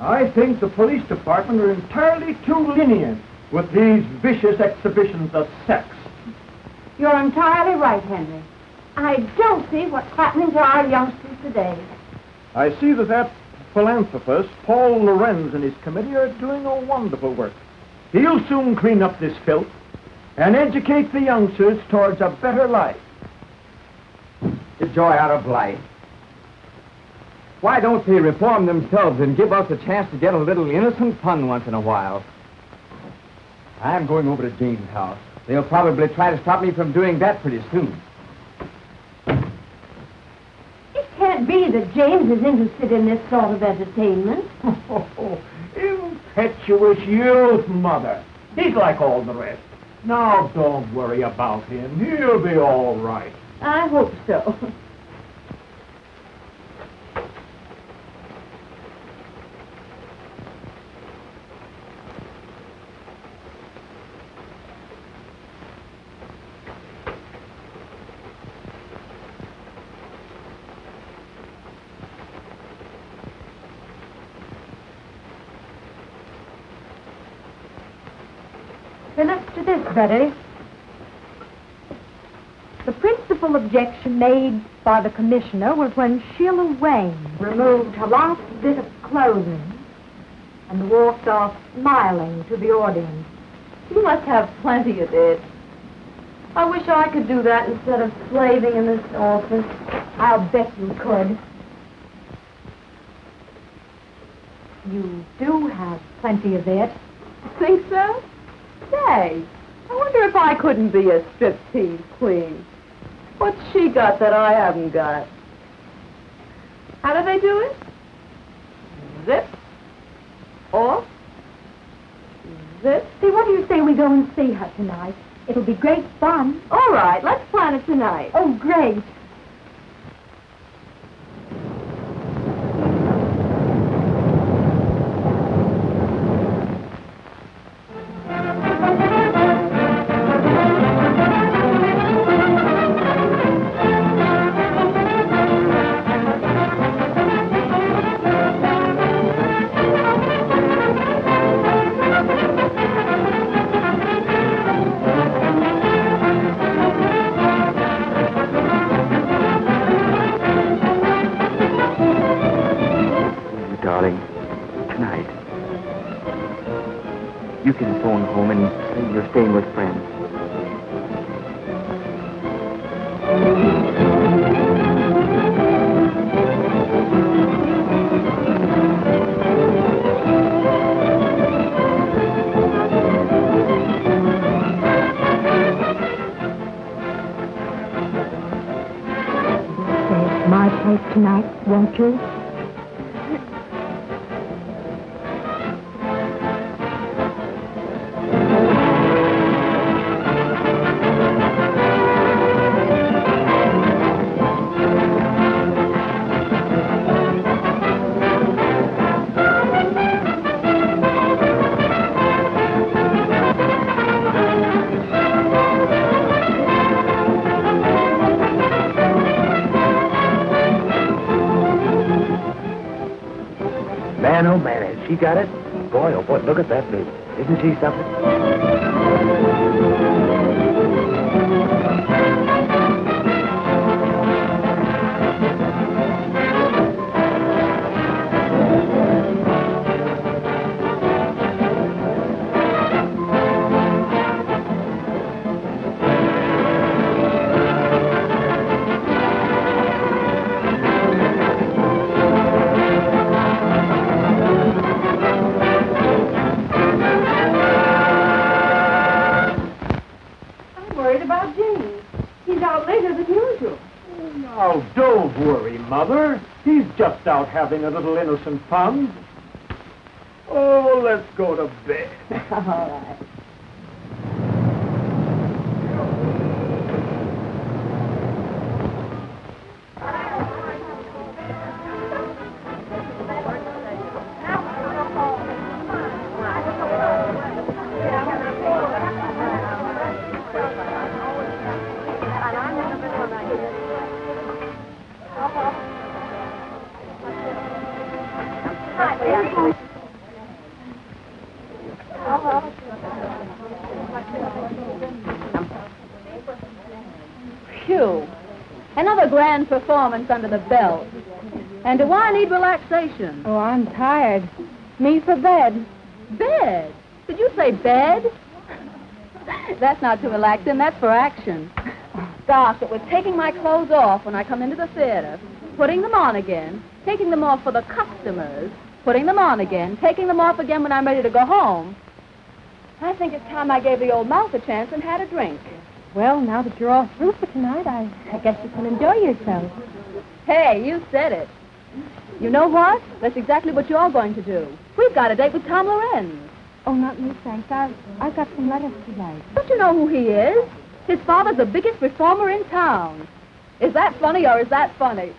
I think the police department are entirely too lenient with these vicious exhibitions of sex. You're entirely right, Henry. I don't see what's happening to our youngsters today. I see that philanthropist, Paul Lorenz, and his committee are doing a wonderful work. He'll soon clean up this filth and educate the youngsters towards a better life. The joy out of life. Why don't they reform themselves and give us a chance to get a little innocent fun once in a while? I'm going over to Jane's house. They'll probably try to stop me from doing that pretty soon. It can't be that James is interested in this sort of entertainment. Oh, impetuous youth, Mother. He's like all the rest. Now, don't worry about him. He'll be all right. I hope so. Then up to this, Betty. The principal objection made by the commissioner was when Sheila Wayne removed her last bit of clothing and walked off smiling to the audience. You must have plenty of it. I wish I could do that instead of slaving in this office. I'll bet you could. You do have plenty of it. Think so? Say, I wonder if I couldn't be a striptease queen. What's she got that I haven't got? How do they do it? Zip. Off. Zip. See, what do you say we go and see her tonight? It'll be great fun. All right, let's plan it tonight. Oh, great. You can phone home and say you're staying with friends. Say it's my place tonight, won't you? Man, oh man, has she got it? Boy, oh boy, look at that baby. Isn't she something? Now, don't worry, Mother. He's just out having a little innocent fun. Oh, let's go to bed. All right. cue. Another grand performance under the belt. And do I need relaxation? Oh, I'm tired. Me for bed. Bed? Did you say bed? That's not too relaxing, that's for action. Gosh, it was taking my clothes off when I come into the theater, putting them on again, taking them off for the customers, putting them on again, taking them off again when I'm ready to go home. I think it's time I gave the old mouth a chance and had a drink. Well, now that you're all through for tonight, I guess you can enjoy yourself. Hey, you said it. You know what? That's exactly what you're going to do. We've got a date with Tom Lorenz. Oh, not me, thanks. I've got some letters to write. Don't you know who he is? His father's the biggest reformer in town. Is that funny or is that funny?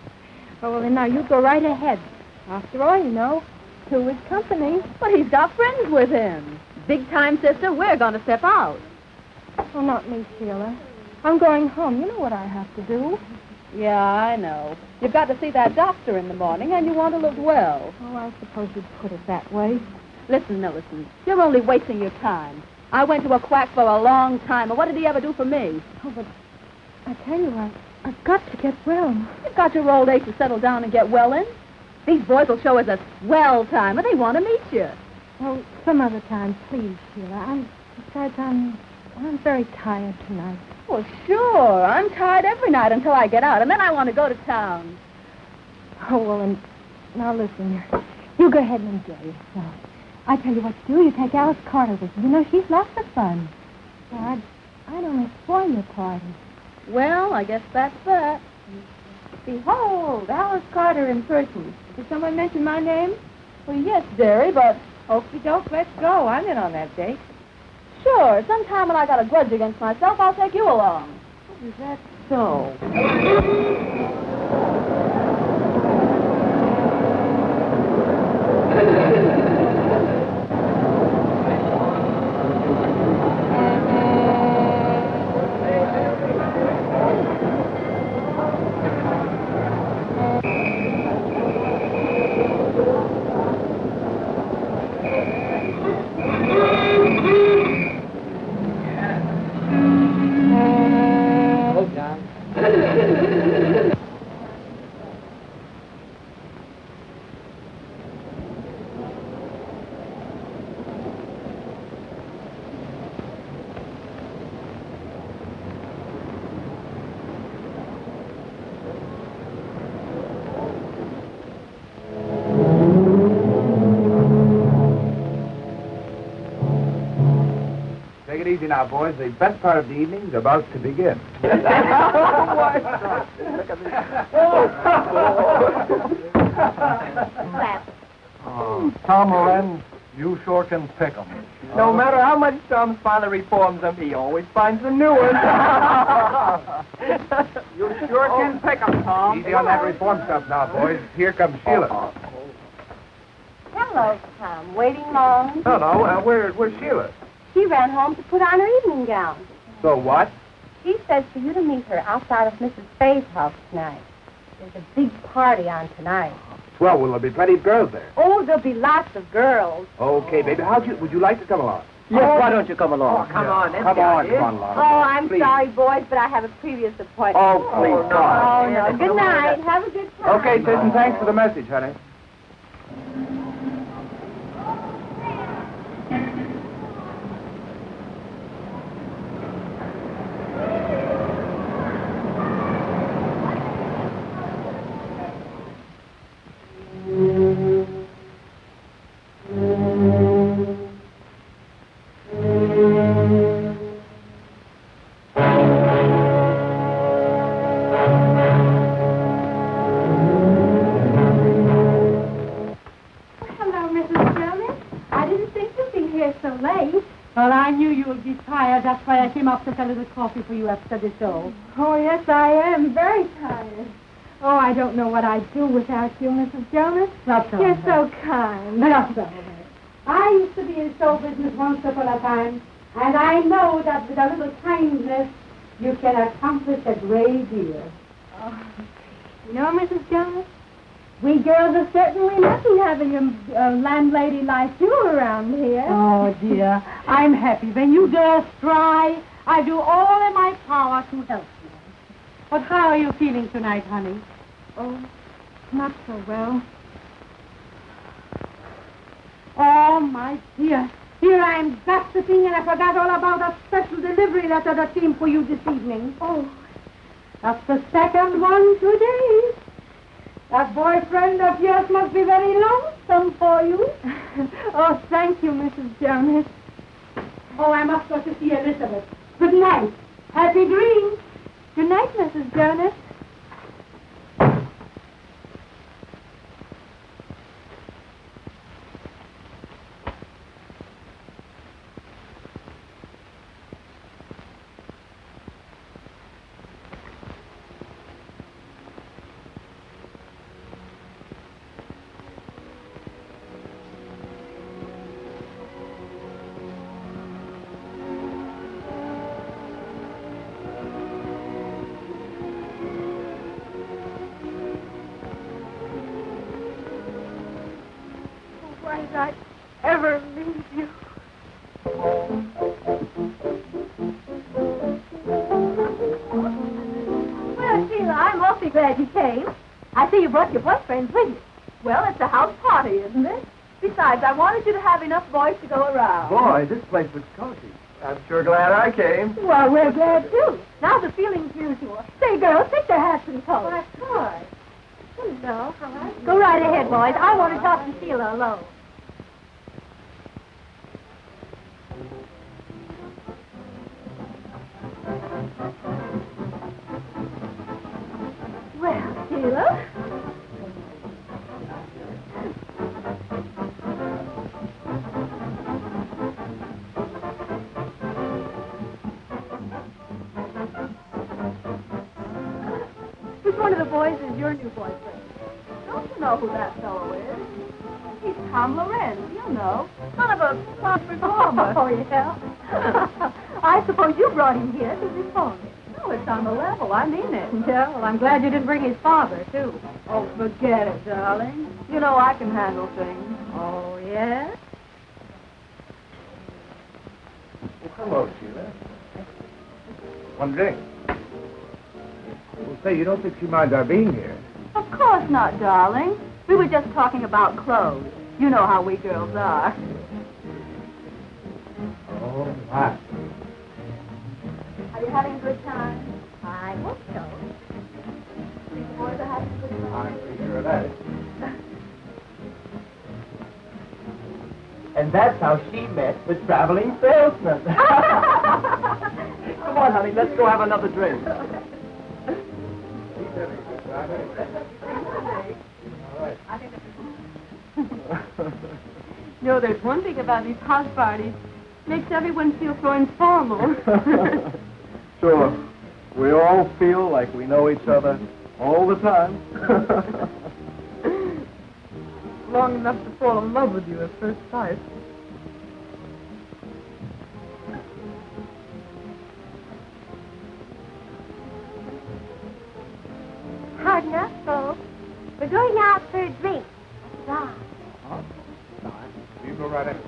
Oh, well, then now you go right ahead. After all, you know, two is company. But he's got friends with him. Big time, sister, we're going to step out. Oh, not me, Sheila. I'm going home. You know what I have to do. Yeah, I know. You've got to see that doctor in the morning, and you want to look well. Oh, I suppose you'd put it that way. Listen, Millicent, you're only wasting your time. I went to a quack for a long time, and what did he ever do for me? Oh, but I tell you, I've got to get well. You've got your old age to settle down and get well in. These boys will show us a swell time, and they want to meet you. Oh, some other time, please, Sheila. Besides, I'm very tired tonight. Well, sure. I'm tired every night until I get out, and then I want to go to town. Oh, well, and now listen. You go ahead and enjoy yourself. I tell you what to do. You take Alice Carter with you. You know, she's lots of fun. So I don't want to spoil your party. Well, I guess that's that. Behold, Alice Carter in person. Did someone mention my name? Well, yes, dearie, but... Okie doke, let's go. I'm in on that date. Sure. Sometime when I got a grudge against myself, I'll take you along. Is that so? Take it easy now, boys. The best part of the evening's about to begin. Tom Lorenz, you sure can pick 'em. No matter how much Tom's father reforms them, he always finds a new one. You sure can pick 'em, Tom. Easy on that reform stuff now, boys. Here comes Sheila. Hello, Tom. Waiting long? No, where's Sheila? She ran home to put on her evening gown. So what? She says for you to meet her outside of Mrs. Fay's house tonight. There's a big party on tonight. Swell, will there be plenty of girls there? Oh, there'll be lots of girls. Okay, baby. would you like to come along? Yes, why don't you come along? Come on along. Oh, I'm Please. sorry, boys, but I have a previous appointment. Oh, please, Oh, God. no. Good night. Have a good time. Okay, sis, and thanks for the message, honey. Hello, Mrs. Jonas. I didn't think you'd be here so late. Well, I knew you would be tired. That's why I came up to get a little coffee for you after the show. Oh, yes, I am. Very tired. Oh, I don't know what I'd do without you, Mrs. Jonas. Not so. You're so kind. Not so. I used to be in show business once upon a time, and I know that with a little kindness, you can accomplish a great deal. You know, Mrs. Jonas, we girls are certainly lucky having a landlady like you around here. Oh, dear, I'm happy. When you girls try, I do all in my power to help you. But how are you feeling tonight, honey? Oh, not so well. Oh, my dear. Here I am gossiping, and I forgot all about a special delivery letter that came for you this evening. Oh, That's the second one today. That boyfriend of yours must be very lonesome for you. oh, thank you, Mrs. Jonas. Oh, I must go to see Elizabeth. Good night. Happy dreams. Good night, Mrs. Jonas. Why did I ever leave you? Well, Sheila, I'm awfully glad you came. I see you brought your boyfriends with you. Well, it's a house party, isn't it? Besides, I wanted you to have enough boys to go around. Boy, this place looks cozy. I'm sure glad I came. Well, we're glad, too. Now the feeling's mutual. Say, girls, take their hats and coats. Why, of course. Hello, how are you? Go right ahead, boys. I want to talk to Sheila alone. Well, Sheila. Which one of the boys is your new boyfriend? Don't you know who that fellow is? He's Tom Lorenz, you know. Son of a club performer. Oh, yeah? I suppose you brought him here to reform it. No, it's on the level. I mean it. Yeah, well, I'm glad you didn't bring his father, too. Oh, forget it, darling. You know I can handle things. Oh, yeah? Well, hello, Sheila. One drink. Well, say, you don't think she minds our being here? Of course not, darling. We were just talking about clothes. You know how we girls are. Oh, my. Are you having a good time? I hope so. Think the boys are having a good time? I'm pretty sure of that. And that's how she met the traveling salesman. Come on, honey, let's go have another drink. No, there's one thing about these house parties. Makes everyone feel so informal. Sure. We all feel like we know each other all the time. Long enough to fall in love with you at first sight. Hard enough, folks. We're going out for a drink. Right. Huh? No, you go right ahead.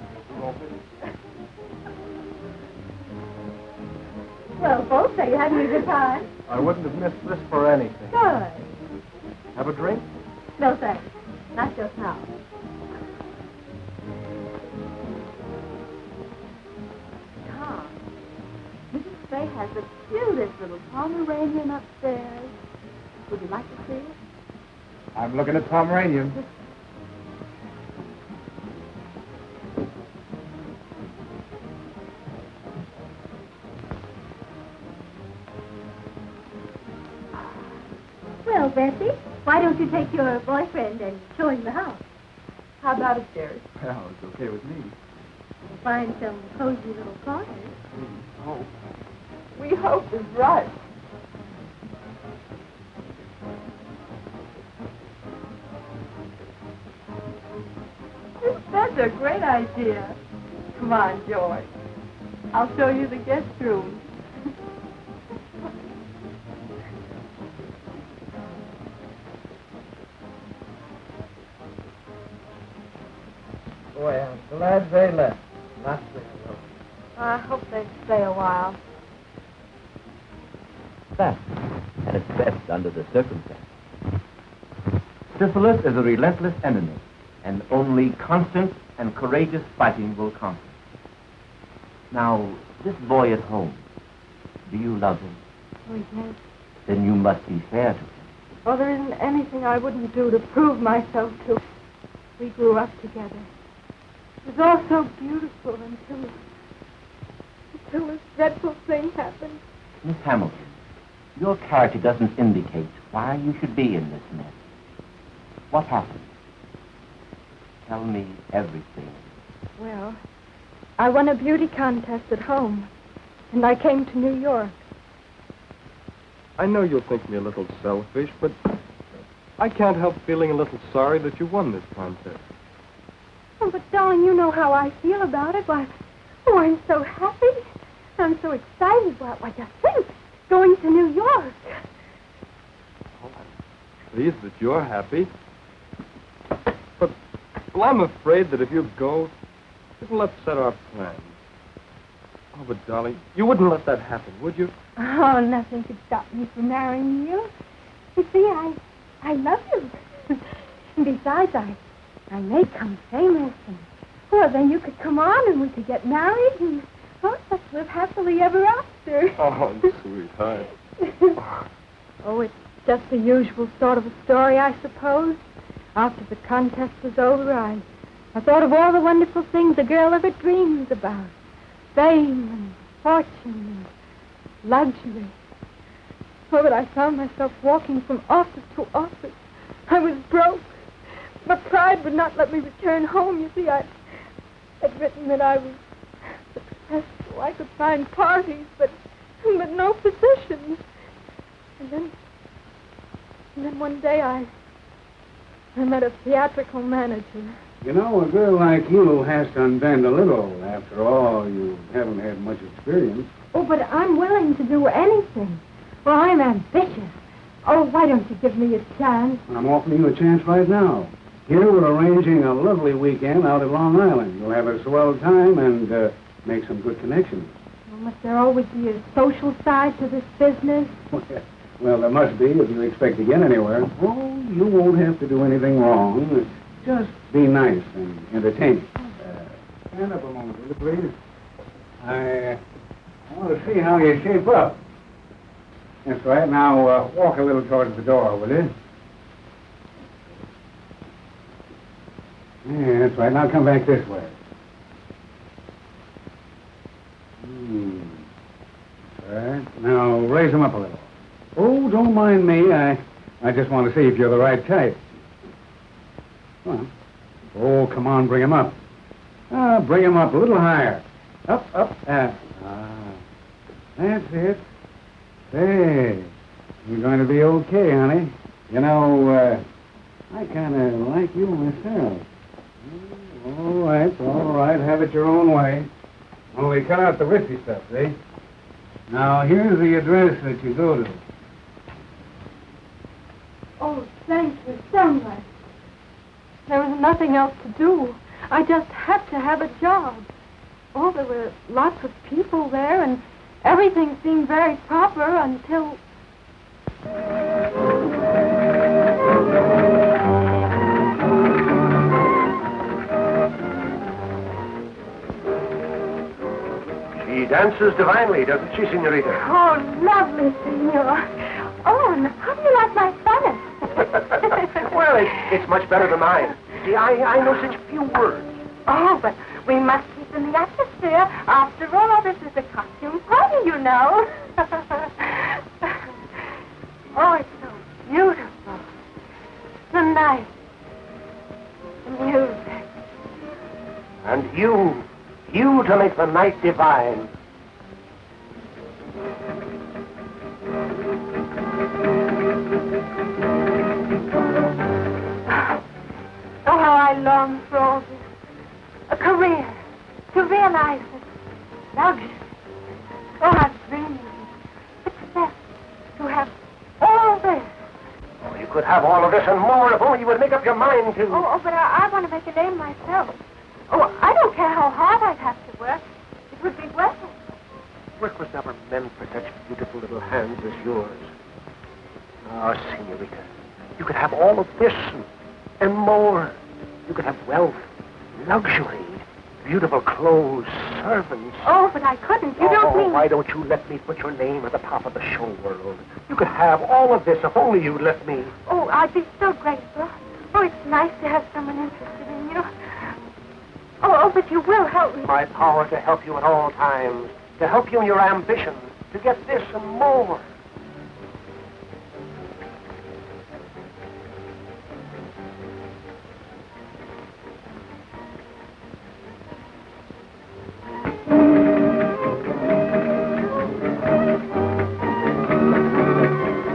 Well, folks, are you having a good time? I wouldn't have missed this for anything. Good. Have a drink? No, thanks. Not just now. Tom, Mrs. Fay has the cutest little Pomeranian upstairs. Would you like to see it? I'm looking at Pomeranian. Well, Bessie, why don't you take your boyfriend and show him the house? How about it, Jerry? Well, it's okay with me. Find some cozy little corners. Oh. We hope is right. That's a great idea. Come on, Joy. I'll show you the guest room. Boy, I'm glad they left. Not there, though. I hope they stay a while. That. And it's best under the circumstances. Syphilis is a relentless enemy, and only constant and courageous fighting will conquer. Now, this boy at home, do you love him? Oh, yes. Then you must be fair to him. Oh, there isn't anything I wouldn't do to prove myself to. We grew up together. It was all so beautiful until this dreadful thing happened. Miss Hamilton, your character doesn't indicate why you should be in this mess. What happened? Tell me everything. Well, I won a beauty contest at home, and I came to New York. I know you'll think me a little selfish, but I can't help feeling a little sorry that you won this contest. Oh, but darling, you know how I feel about it. Why, oh, I'm so happy. I'm so excited. Why, just think, going to New York. Oh, I'm pleased that you're happy. But, well, I'm afraid that if you go, it'll upset our plans. Oh, but darling, you wouldn't let that happen, would you? Oh, nothing could stop me from marrying you. You see, I love you. And besides, I may come famous. And, well, then you could come on and we could get married and, oh, let's live happily ever after. Oh, sweetheart. Oh, it's just the usual sort of a story, I suppose. After the contest was over, I thought of all the wonderful things a girl ever dreams about. Fame and fortune and luxury. Oh, but I found myself walking from office to office. I was broke. My pride would not let me return home. You see, I'd written that I was successful. I could find parties, but no positions. And then one day I met a theatrical manager. You know, a girl like you has to unbend a little. After all, you haven't had much experience. Oh, but I'm willing to do anything. Well, I'm ambitious. Oh, why don't you give me a chance? I'm offering you a chance right now. Here we're arranging a lovely weekend out at Long Island. You'll have a swell time and make some good connections. Well, must there always be a social side to this business? Well, there must be if you expect to get anywhere. Oh, you won't have to do anything wrong. Just be nice and entertaining. Stand up a moment, will you, please? I want to see how you shape up. That's right. Now, walk a little towards the door, will you? Yeah, that's right. Now come back this way. All right. Now, raise them up a little. Oh, don't mind me. I just want to see if you're the right type. Well, oh, come on, bring him up. Bring him up a little higher. Up. That's it. Say, you're going to be okay, honey. You know, I kind of like you myself. All right. Have it your own way. Only cut out the risky stuff, see? Now, here's the address that you go to. Oh, thank you so much. There was nothing else to do. I just had to have a job. Oh, there were lots of people there, and everything seemed very proper until... She dances divinely, doesn't she, Senorita? Oh, lovely, senor. Oh, and how do you like my Spanish? Well, it's much better than mine. See, I know such few words. Oh, but we must keep in the atmosphere. After all, this is a costume party, you know. Oh, it's so beautiful. The night. The music. And you to make the night divine. Oh, how I long for all this. A career. To realize it. Luxury. Oh, I've dreamed of it. Success. To have all this. Oh, you could have all of this and more if only you would make up your mind to... Oh, but I want to make a name myself. Oh, I don't care how hard I'd have to work. It would be worth it. Work was never meant for such beautiful little hands as yours. Ah, senorita, you could have all of this and more. You could have wealth, luxury, beautiful clothes, servants. Oh, but I couldn't. You don't mean... Why don't you let me put your name at the top of the show world? You could have all of this if only you'd let me. Oh, I'd be so grateful. Oh, it's nice to have someone interested in you. Oh, but you will help me. My power to help you at all times, to help you in your ambition, to get this and more.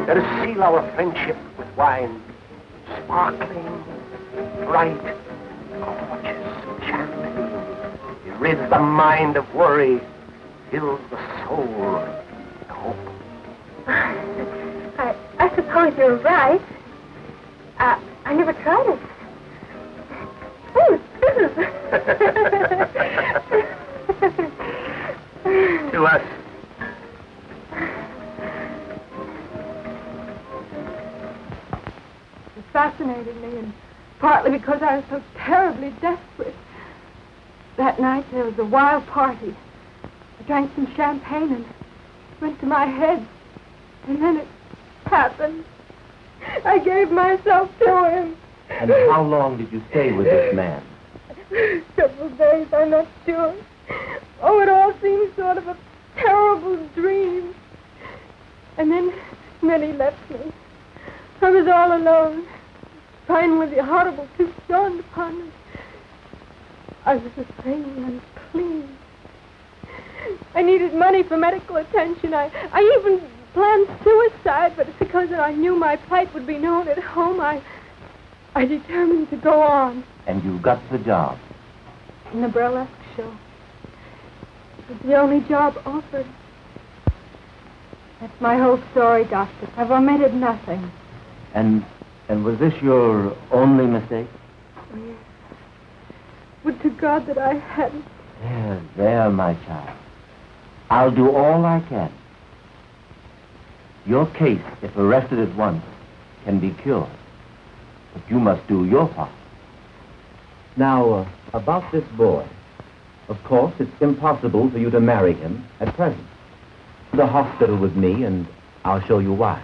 Let us seal our friendship with wine, sparkling, bright, gorgeous champagne. It rids the mind of worry, fills the soul with hope. I suppose you're right. I never tried it. Oh, To us. It fascinated me, and partly because I was so terribly desperate. That night there was a wild party. I drank some champagne and it went to my head. And then it happened. I gave myself to him. And how long did you stay with this man? Several days, I'm not sure. Oh, it all seemed sort of a terrible dream. And then he left me. I was all alone. Finally, the horrible truth dawned upon me. I was a thing unclean. I needed money for medical attention. I even planned suicide, but it's because I knew my plight would be known at home. I determined to go on. And you got the job. In the burlesque show. It was the only job offered. That's my whole story, Doctor. I've omitted nothing. And was this your only mistake? Oh, yes. Would to God that I hadn't. There, my child. I'll do all I can. Your case, if arrested at once, can be cured. But you must do your part. Now, about this boy. Of course, it's impossible for you to marry him at present. The hospital with me, and I'll show you why.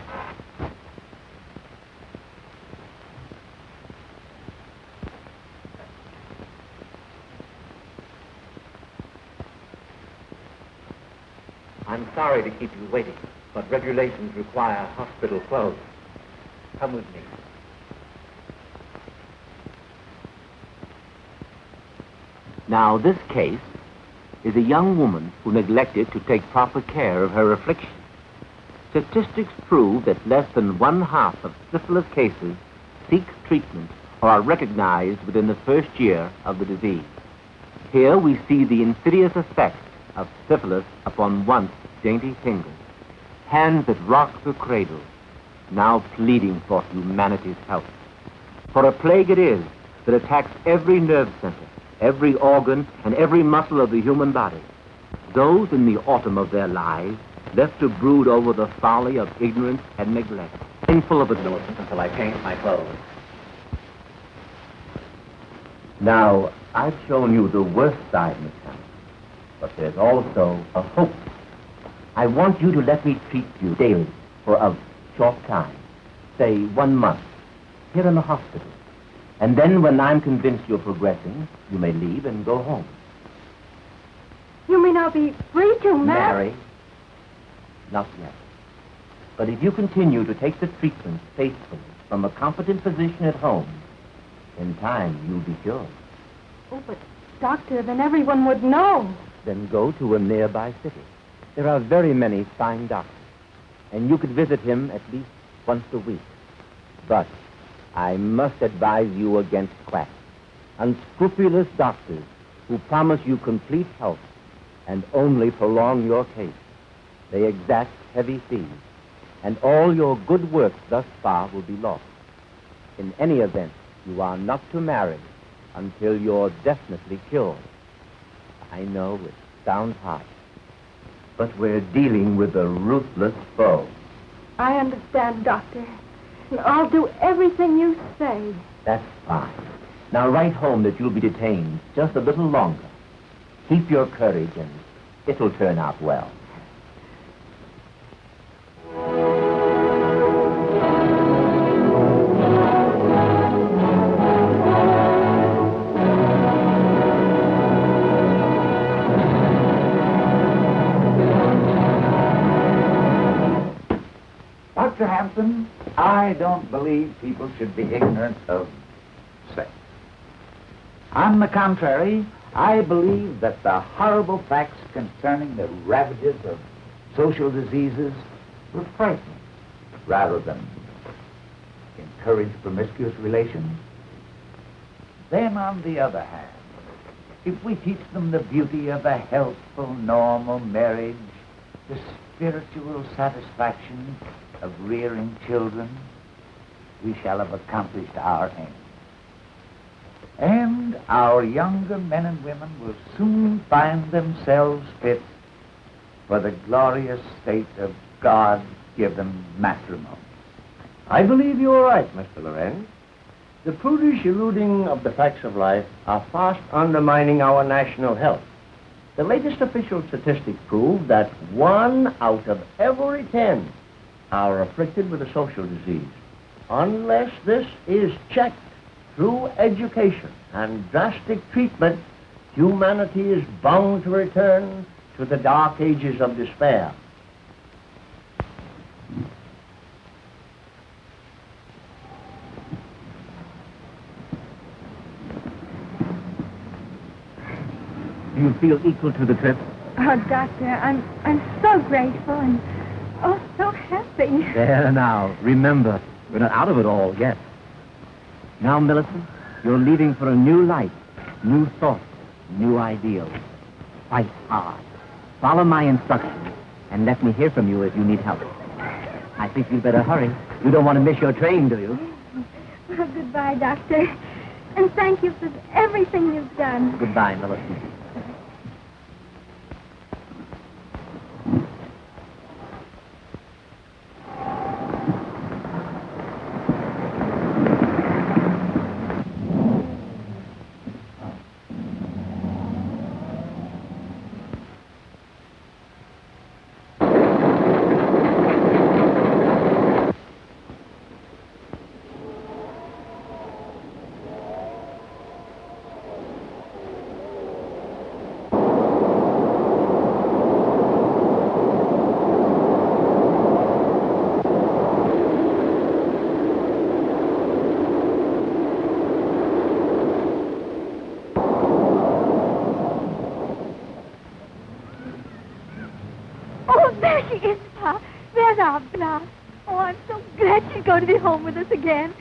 I'm sorry to keep you waiting, but regulations require hospital clothes. Come with me. Now, this case is a young woman who neglected to take proper care of her affliction. Statistics prove that less than 1/2 of syphilis cases seek treatment or are recognized within the first year of the disease. Here we see the insidious effects of syphilis upon once dainty fingers, hands that rock the cradle, now pleading for humanity's help. For a plague it is that attacks every nerve center, every organ, and every muscle of the human body. Those in the autumn of their lives left to brood over the folly of ignorance and neglect, painful of innocence until I change my clothes. Now, I've shown you the worst side, Miss Hammond, but there's also a hope. I want you to let me treat you daily for a short time, say 1 month, here in the hospital. And then when I'm convinced you're progressing, you may leave and go home. You mean I'll be free to marry? Marry? Not yet. But if you continue to take the treatment faithfully from a competent physician at home, in time you'll be cured. Oh, but Doctor, then everyone would know. Then go to a nearby city. There are very many fine doctors, and you could visit him at least once a week. But I must advise you against quacks, unscrupulous doctors who promise you complete health and only prolong your case. They exact heavy fees, and all your good work thus far will be lost. In any event, you are not to marry until you're definitely cured. I know it sounds harsh, but we're dealing with a ruthless foe. I understand, Doctor. And I'll do everything you say. That's fine. Now write home that you'll be detained just a little longer. Keep your courage and it'll turn out well. Dr. Hampton, I don't believe people should be ignorant of sex. On the contrary, I believe that the horrible facts concerning the ravages of social diseases will frighten rather than encourage promiscuous relations. Then, on the other hand, if we teach them the beauty of a healthful, normal marriage, the spiritual satisfaction of rearing children, we shall have accomplished our aim. And our younger men and women will soon find themselves fit for the glorious state of God-given matrimony. I believe you are right, Mr. Lorenz. The prudish eluding of the facts of life are fast undermining our national health. The latest official statistics prove that 1 out of every 10 are afflicted with a social disease. Unless this is checked through education and drastic treatment, humanity is bound to return to the dark ages of despair. Do you feel equal to the trip? Oh, Doctor, I'm so grateful and so happy. There now. Remember, we're not out of it all yet. Now, Millicent, you're leaving for a new life, new thoughts, new ideals. Fight hard. Follow my instructions, and let me hear from you if you need help. I think you'd better hurry. You don't want to miss your train, do you? Well, goodbye, Doctor. And thank you for everything you've done. Goodbye, Millicent. There she is, Pa. There's our blouse. Oh, I'm so glad she's going to be home with us again.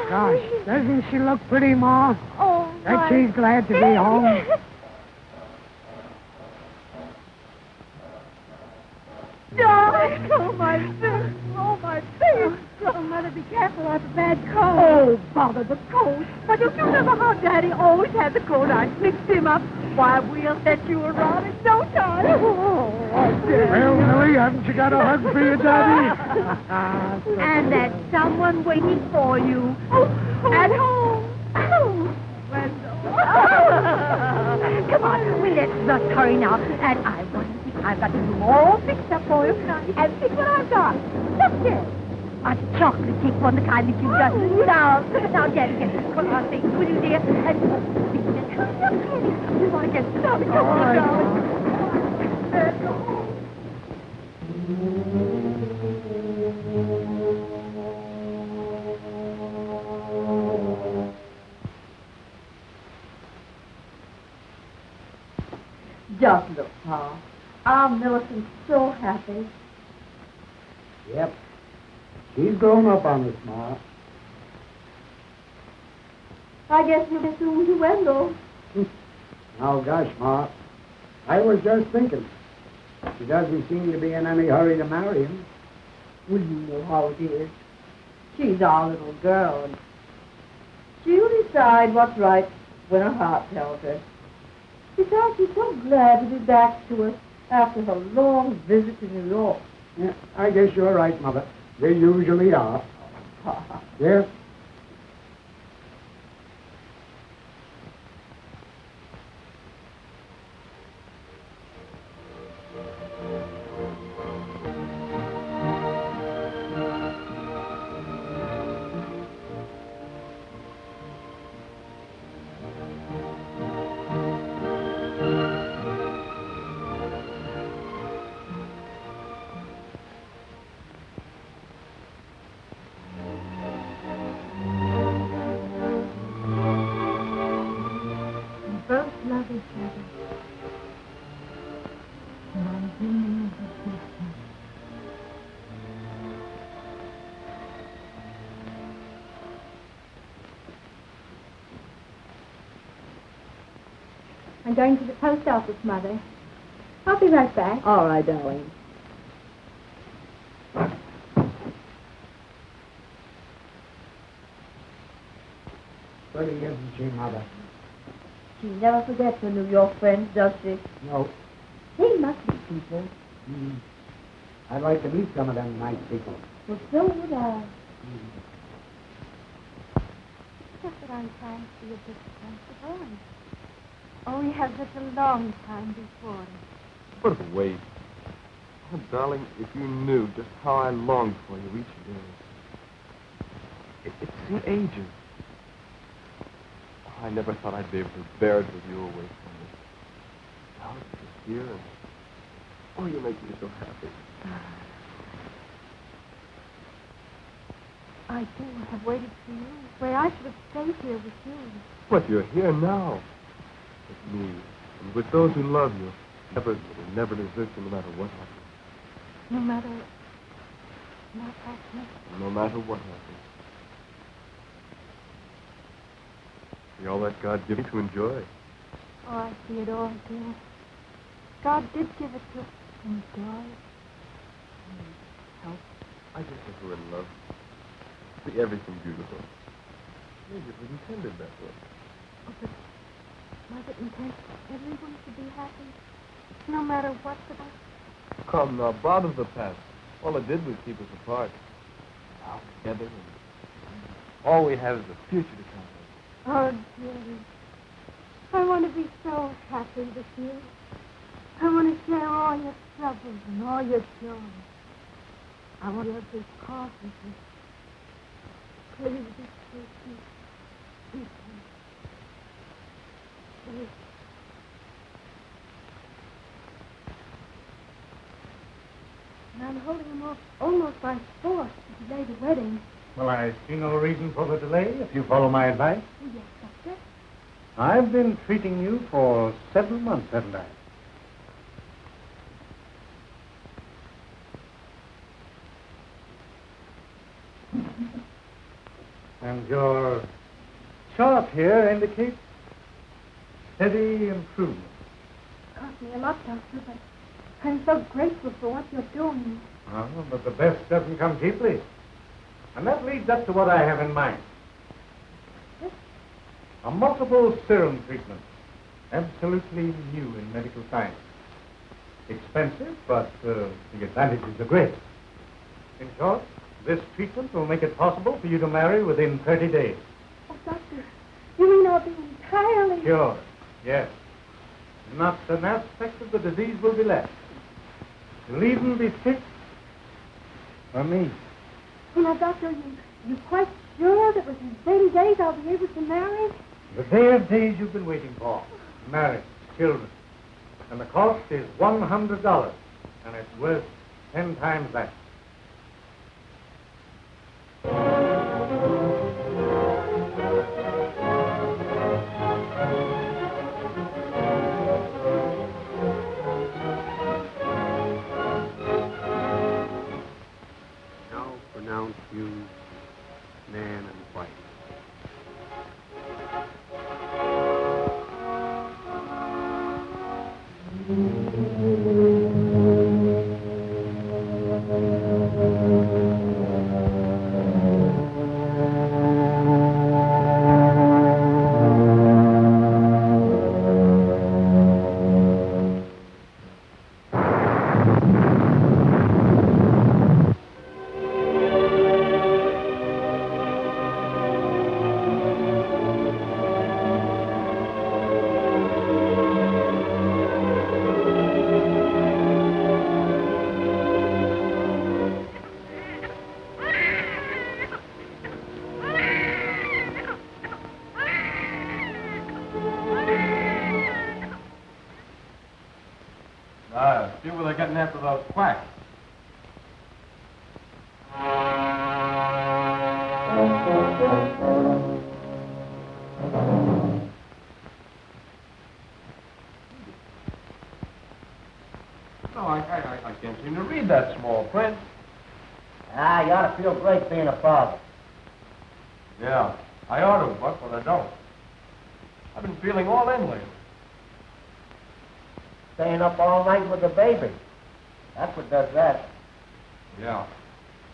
Gosh, doesn't she look pretty, Ma? Oh, Bet she's glad to be home. Darling, oh, my face. Oh, my face. Oh, Mother, be careful. I have a bad cold. Oh, bother the coat. But don't you remember how Daddy always had the coat? I mixed him up. Why, we'll set you around in no time. Oh, Well, Millie, haven't you got a hug for your daddy? And there's someone waiting for you. At home. Come on, let's hurry now. And I've got the room all fixed up for you. And see what I've got. Look here. A chocolate cake on the kind that you just love. Now, Daddy, get this put on things, will you, dear? And hurry up, Daddy. We want to get started. Come on, darling. Just look, Pa. Our Millicent's so happy. Yep. She's grown up on us, Ma. I guess you'll be soon to Wendell. Oh, gosh, Ma. I was just thinking. She doesn't seem to be in any hurry to marry him. Well, you know how it is. She's our little girl. And she only decide what's right when her heart tells her. Besides, she's so glad to be back to us after her long visit to New York. Yeah, I guess you're right, Mother. They usually are. Yes? Both love each other. My dreaming of a future. I'm going to the post office, Mother. I'll be right back. All right, darling. Pretty, isn't she, Mother? She never forgets her New York friends, does she? No. They must be people. I'd like to meet some of them nice people. Well, so would I. Just that I'm trying to be a bit sensible. Oh, we have such a long time before us. What a waste. Oh, darling, if you knew just how I longed for you each day. It seemed ages. I never thought I'd be able to bear it with you away from me. Now that you're here, and oh, you make me so happy. I too have waited for you, where I should have stayed here with you. But you're here now. With me, and with those who love you. Never desert you no matter what happens. No matter what happens. No matter what happens. See all that God gave you to enjoy. Oh, I see it all, dear. God did give it to enjoy. Help. I just think we're in love. See everything beautiful. Maybe it was intended that way. Oh, but was it intended everyone should be happy? No matter what the past? Come now, bother the past. All it did was keep us apart. Now together, and all we have is the future to count on. Oh, dearie. I want to be so happy with you. I want to share all your troubles and all your joy. I want your big cause with you. Please be sweet. Please. Please. And I'm holding him off almost by force to delay the wedding. Well, I see no reason for the delay if you follow my advice. Oh, yes, Doctor. I've been treating you for 7 months, haven't I? And your chart here indicates steady improvement. It cost me a lot, Doctor, but I'm so grateful for what you're doing. Oh, but the best doesn't come cheaply. And that leads up to what I have in mind. A multiple serum treatment. Absolutely new in medical science. Expensive, but the advantages are great. In short, this treatment will make it possible for you to marry within 30 days. Oh, Doctor, you mean I'll be entirely... Sure, yes. Not an aspect of the disease will be left. You'll even be fit for me. You know, Doctor, you quite sure that within 30 days I'll be able to marry? The day of days you've been waiting for. Marriage, children. And the cost is $100. And it's worth 10 times that. Now pronounce you man and wife. getting after those quacks. No, I can't seem to read that small print. Ah, you ought to feel great being a father. Yeah, I ought to, Buck, but I don't. I've been feeling all in lately. Staying up all night with the baby. That's what does that. Yeah,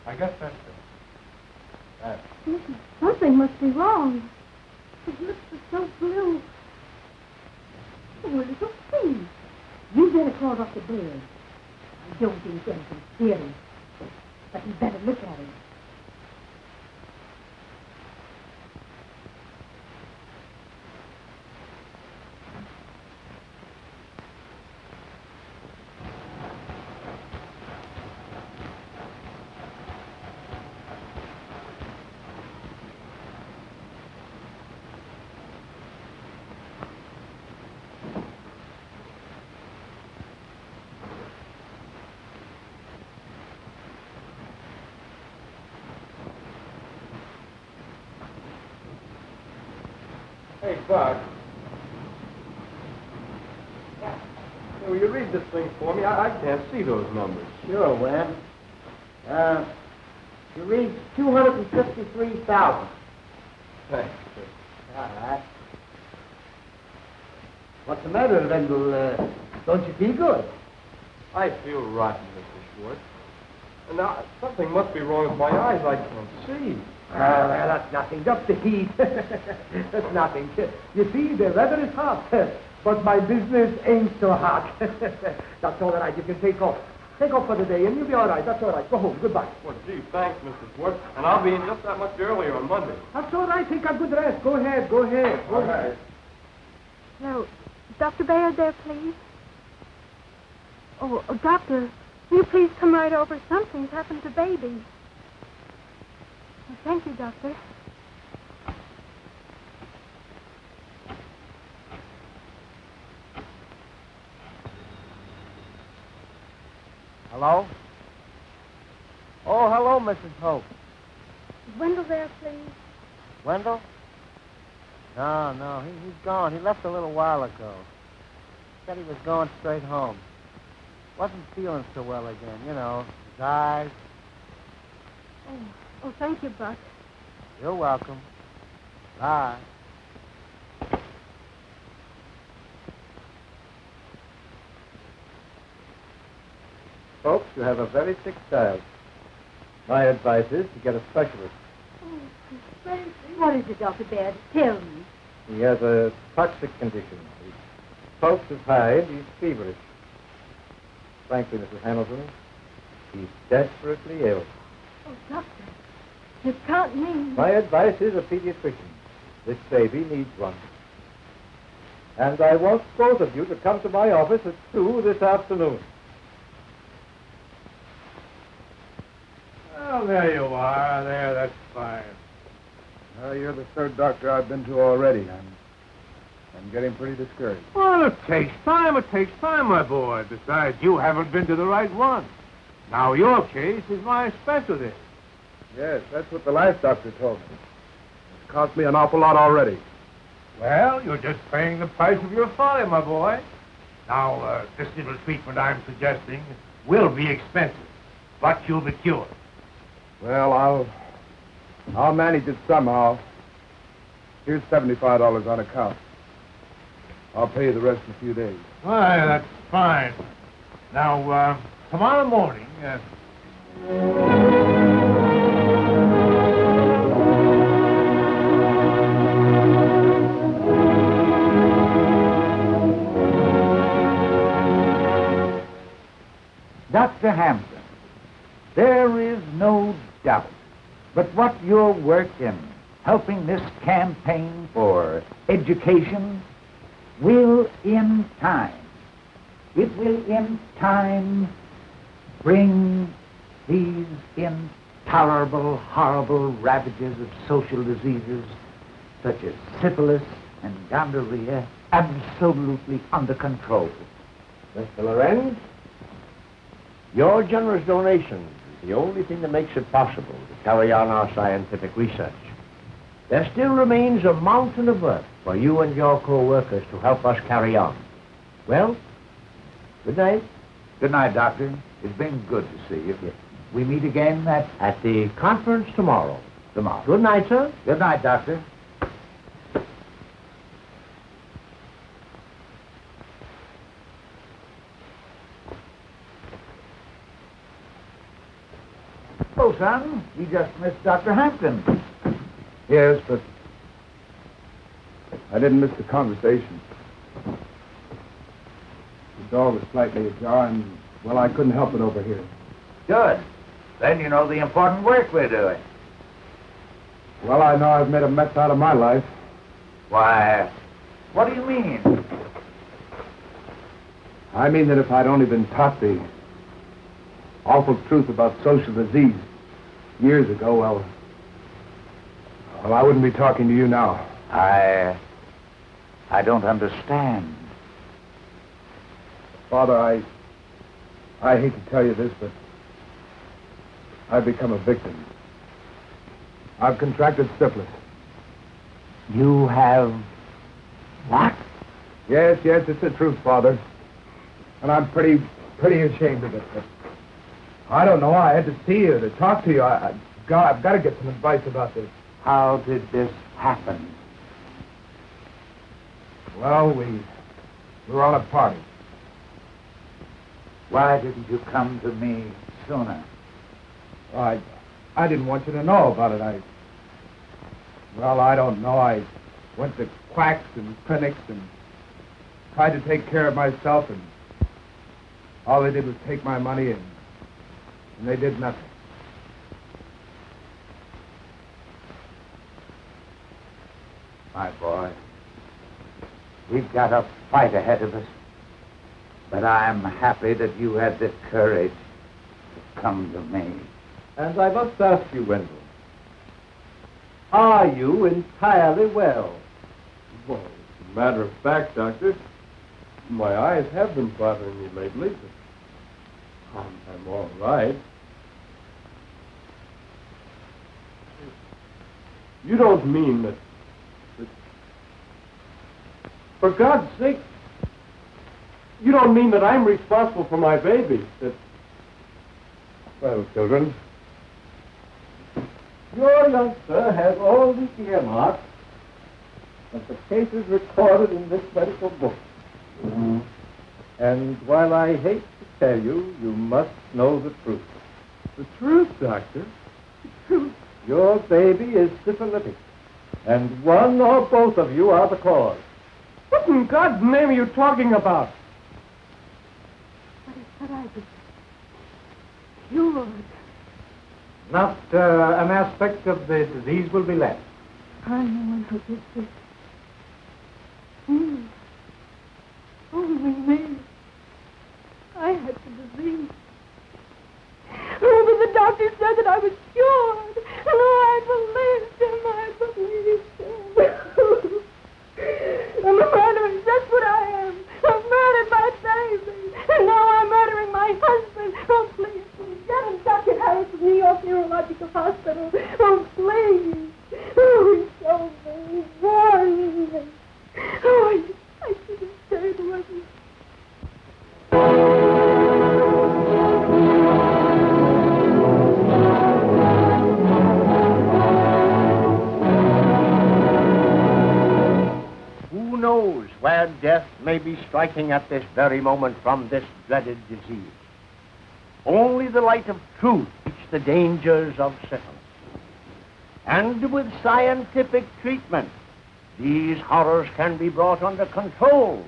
I guess that's it. Listen, something must be wrong. His lips are so blue. Oh, little thing. You better crawl off the bed. I don't think anything's serious, but you better look at him. Hey, Buck. Will you read this thing for me? I can't see those numbers. Sure, Webb. You read 253,000. Thanks. All right. What's the matter, Wendell? Don't you feel good? I feel rotten, Mr. Schwartz. And now, something must be wrong with my eyes. I can't see. Well, that's nothing. Just the heat. That's nothing. You see, the weather is hot, but my business ain't so hot. That's all right. You can take off. Take off for the day, and you'll be all right. That's all right. Go home. Goodbye. Well, gee, thanks, Mr. Schwartz. And I'll be in just that much earlier on Monday. That's all right. Take a good rest. Go ahead. Go ahead. Go ahead. No, Dr. Bayard there, please. Oh, doctor, will you please come right over? Something's happened to baby. Oh, thank you, doctor. Hello? Oh, hello, Mrs. Hope. Is Wendell there, please? Wendell? No, he's gone. He left a little while ago. Said he was going straight home. Wasn't feeling so well again, you know, his eyes. Oh, thank you, Buck. You're welcome. Bye. Folks, you have a very sick child. My advice is to get a specialist. What is it, Dr. Baird? Tell me. He has a toxic condition. His pulse is high and he's feverish. Frankly, Mrs. Hamilton, he's desperately ill. Oh, doctor, you can't mean... My advice is a pediatrician. This baby needs one. And I want both of you to come to my office at 2 this afternoon. Well, there you are. There, that's fine. You're the third doctor I've been to already. I'm getting pretty discouraged. Well, it takes time, my boy. Besides, you haven't been to the right one. Now, your case is my specialty. Yes, that's what the last doctor told me. It's cost me an awful lot already. Well, you're just paying the price of your folly, my boy. Now, this little treatment I'm suggesting will be expensive, but you'll be cured. Well, I'll manage it somehow. Here's $75 on account. I'll pay you the rest in a few days. Why, that's fine. Now, tomorrow morning... Dr. Hampton, there is no doubt but what your work in helping this campaign for education will in time, bring these intolerable, horrible ravages of social diseases such as syphilis and gonorrhea absolutely under control. Mr. Lorenz, Your generous donation is the only thing that makes it possible to carry on our scientific research. There still remains a mountain of work for you and your co-workers to help us carry on. Well, good night. Good night, Doctor. It's been good to see you. Yes. We meet again At the conference tomorrow. tomorrow. Good night, sir. Good night, Doctor. Oh, son, you just missed Dr. Hampton. Yes, but I didn't miss the conversation. The door was slightly ajar, and, well, I couldn't help it over here. Good. Then you know the important work we're doing. Well, I know I've made a mess out of my life. Why, what do you mean? I mean that if I'd only been taught the awful truth about social disease years ago, well, I wouldn't be talking to you now. I don't understand. Father, I hate to tell you this, but I've become a victim. I've contracted syphilis. You have what? Yes, it's the truth, Father. And I'm pretty ashamed of it. But I don't know. I had to see you, to talk to you. I've got to get some advice about this. How did this happen? Well, we were on a party. Why didn't you come to me sooner? I didn't want you to know about it. I don't know. I went to quacks and clinics and tried to take care of myself, and all they did was take my money, and they did nothing. My boy, we've got a fight ahead of us. But I'm happy that you had the courage to come to me. And I must ask you, Wendell, are you entirely well? Well, as a matter of fact, Doctor, my eyes have been bothering me lately, but I'm all right. You don't mean that... For God's sake, you don't mean that I'm responsible for my baby, that... Well, children, your youngster has all the earmarks of the cases recorded in this medical book. And while I hate to tell you, you must know the truth. The truth, Doctor? The truth. Your baby is syphilitic, and one or both of you are the cause. What in God's name are you talking about? What I did? Cured. Not an aspect of the disease will be left. I'm the one who did this. Me. Only me. I had the disease. Oh, but the doctor said that I was cured. And I believed him. I'm a murderer. That's what I am. I've murdered my baby. And now I'm murdering my husband. Oh, please, get him, Dr. Harris from New York Neurological Hospital. Oh, please. Oh, he's so very born. Oh, I should have stayed with him. Who knows where death may be striking at this very moment from this dreaded disease? Only the light of truth teaches the dangers of syphilis. And with scientific treatment, these horrors can be brought under control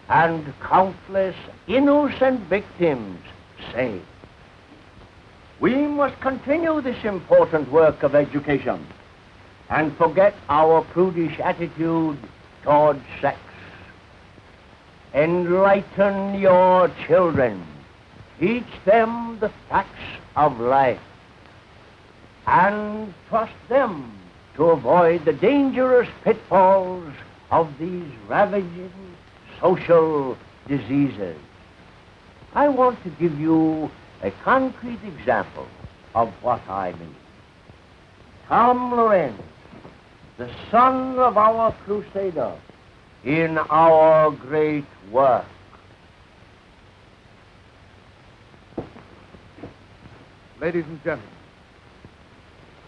and countless innocent victims saved. We must continue this important work of education and forget our prudish attitude toward sex. Enlighten your children. Teach them the facts of life. And trust them to avoid the dangerous pitfalls of these ravaging social diseases. I want to give you a concrete example of what I mean. Tom Lorenz, the son of our crusader in our great work. Ladies and gentlemen,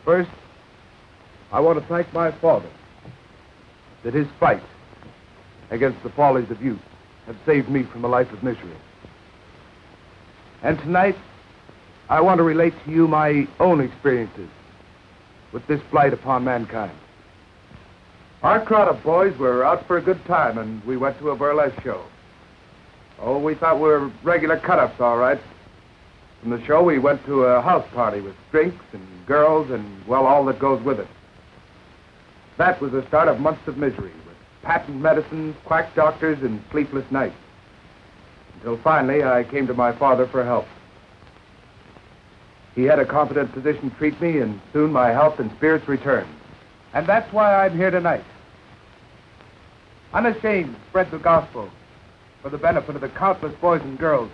first, I want to thank my father that his fight against the follies of youth have saved me from a life of misery. And tonight, I want to relate to you my own experiences with this blight upon mankind. Our crowd of boys were out for a good time, and we went to a burlesque show. Oh, we thought we were regular cut-ups, all right. From the show, we went to a house party with drinks and girls and, well, all that goes with it. That was the start of months of misery, with patent medicines, quack doctors, and sleepless nights. Until finally, I came to my father for help. He had a competent physician treat me, and soon my health and spirits returned. And that's why I'm here tonight. Unashamed to spread the gospel for the benefit of the countless boys and girls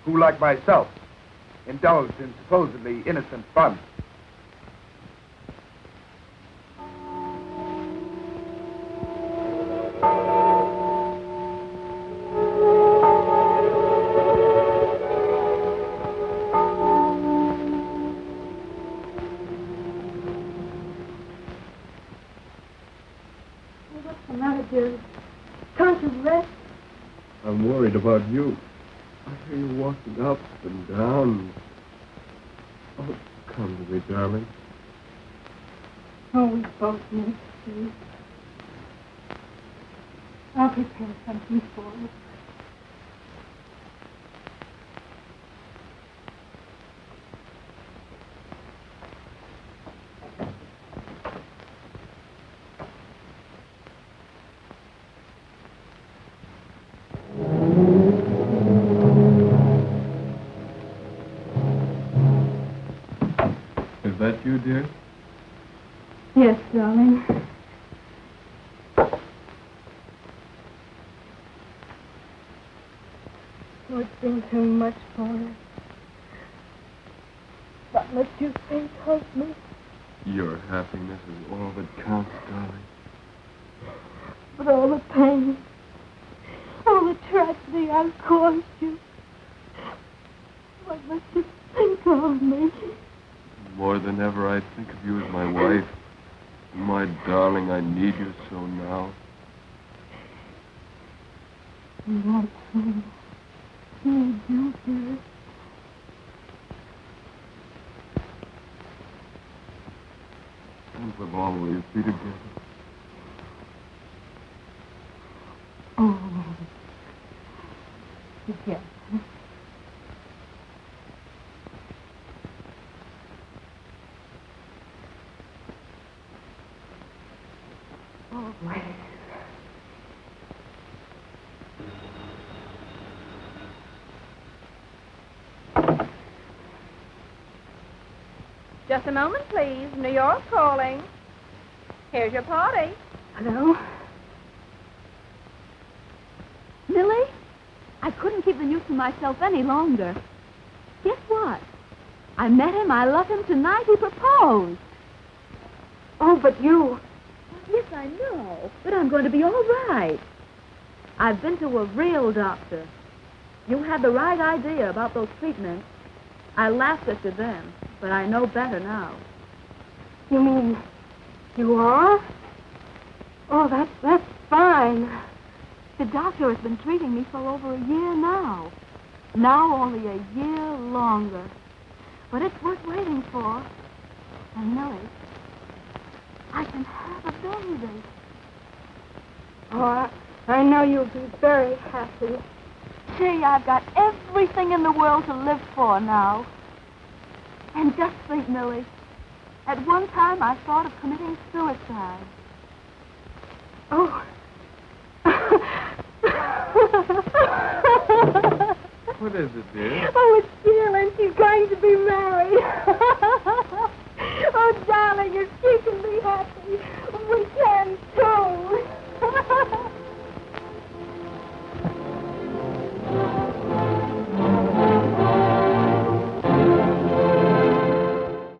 who, like myself, indulged in supposedly innocent fun. What's the matter, dear? Can't you rest? I'm worried about you. I hear you walking up and down. Oh, come to me, darling. Oh, we both need sleep. I'll prepare something for you. Is that you, dear? Yes, darling. Oh, it's been too much for us. Not much you think hurt me. Your happiness is all that counts, darling. But all the pain, all the tragedy I've caused you. What must you think of me? More than ever, I think of you as my wife. My darling, I need you so now. Not so. Need you, dear. And we'll always be together. Oh, together. Always. Just a moment, please. New York calling. Here's your party. Hello? Millie, I couldn't keep the news to myself any longer. Guess what? I met him. I love him tonight. He proposed. Oh, but you... Yes, I know. But I'm going to be all right. I've been to a real doctor. You had the right idea about those treatments. I laughed at you then, but I know better now. You mean you are? Oh, that's fine. The doctor has been treating me for over a year now. Now only a year longer. But it's worth waiting for. And Millie, I can have a baby. Oh, I know you'll be very happy. Gee, I've got everything in the world to live for now. And just think, Millie, at one time I thought of committing suicide. Oh. What is it, dear? Oh, it's Jill, and she's going to be married. Oh, darling, if she can be happy,